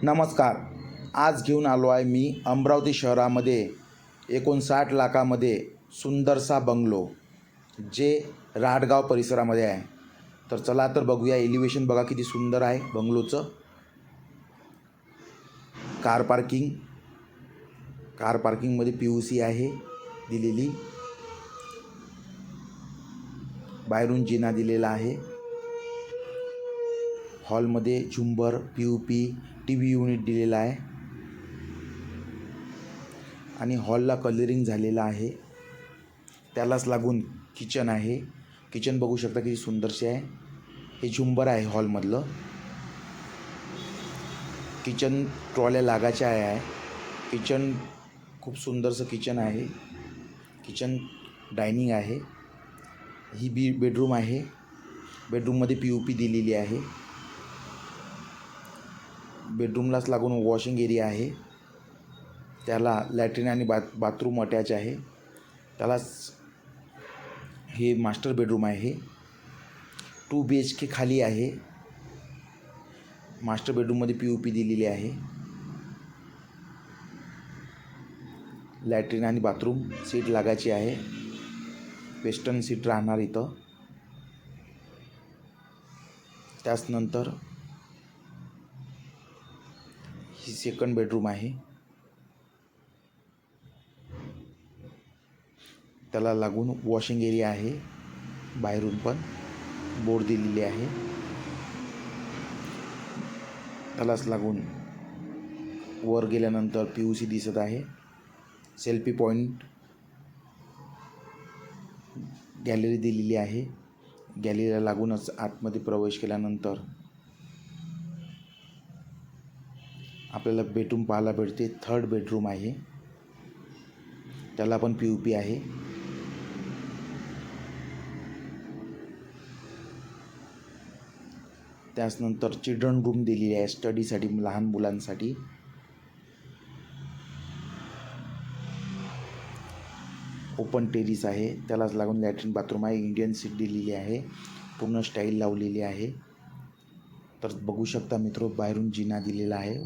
नमस्कार. आज घेऊन आलो आहे मी अमरावती शहरामध्ये 59 लाखामध्ये सुंदरसा बंगलो, जे राटगाव परिसरामध्ये आहे. तर चला तर बघूया. एलिव्हेशन बघा किती सुंदर आहे बंगलोचं. कार पार्किंगमध्ये POC आहे दिलेली. बाहेरून जिना दिलेला आहे. हॉलमध्ये झुंबर, POP, TV युनिट दिलेला आहे आणि हॉलला कलरिंग झालेलं आहे. त्यालाच लागून किचन आहे. किचन बघू शकता किती सुंदरसे आहे. हे झुंबर आहे हॉलमधलं. किचन ट्रॉल्या लागायच्या आहे. किचन खूप सुंदरसं किचन आहे. किचन डायनिंग आहे. ही बेडरूम आहे. बेडरूममध्ये POP दिलेली आहे. बेडरूमलाच लागून वॉशिंग एरिया आहे. त्याला लॅट्रिन आणि बाथरूम अटॅच आहे. त्यालाच हे मास्टर बेडरूम आहे. 2 BHK खाली आहे. मास्टर बेडरूममध्ये POP दिलेली आहे. लॅट्रिन आणि बाथरूम सीट लागायची आहे. वेस्टर्न सीट राहणार इथं. त्याचनंतर ही सेकंड बेडरूम आहे. त्याला लागून वॉशिंग एरिया आहे. बाहेरून पण बोर्ड दिलेली आहे. त्यालाच लागून वर गेल्यानंतर POC दिसत आहे. सेल्फी पॉईंट, गॅलरी दिलेली आहे. गॅलरीला लागूनच आतमध्ये प्रवेश केल्यानंतर आपल्याला बेडरूम पाहायला भेटते. थर्ड बेडरूम आहे. त्याला पण POP आहे. त्याचनंतर चिल्ड्रन रूम दिलेली आहे स्टडीसाठी, लहान मुलांसाठी. ओपन टेरिस आहे. त्यालाच लागून लॅट्रिन बाथरूम आहे. इंडियन सीट दिलेली आहे. पूर्ण स्टाईल लावलेली आहे. तर बघू शकता मित्र, बाहेरून जिना दिलेला आहे.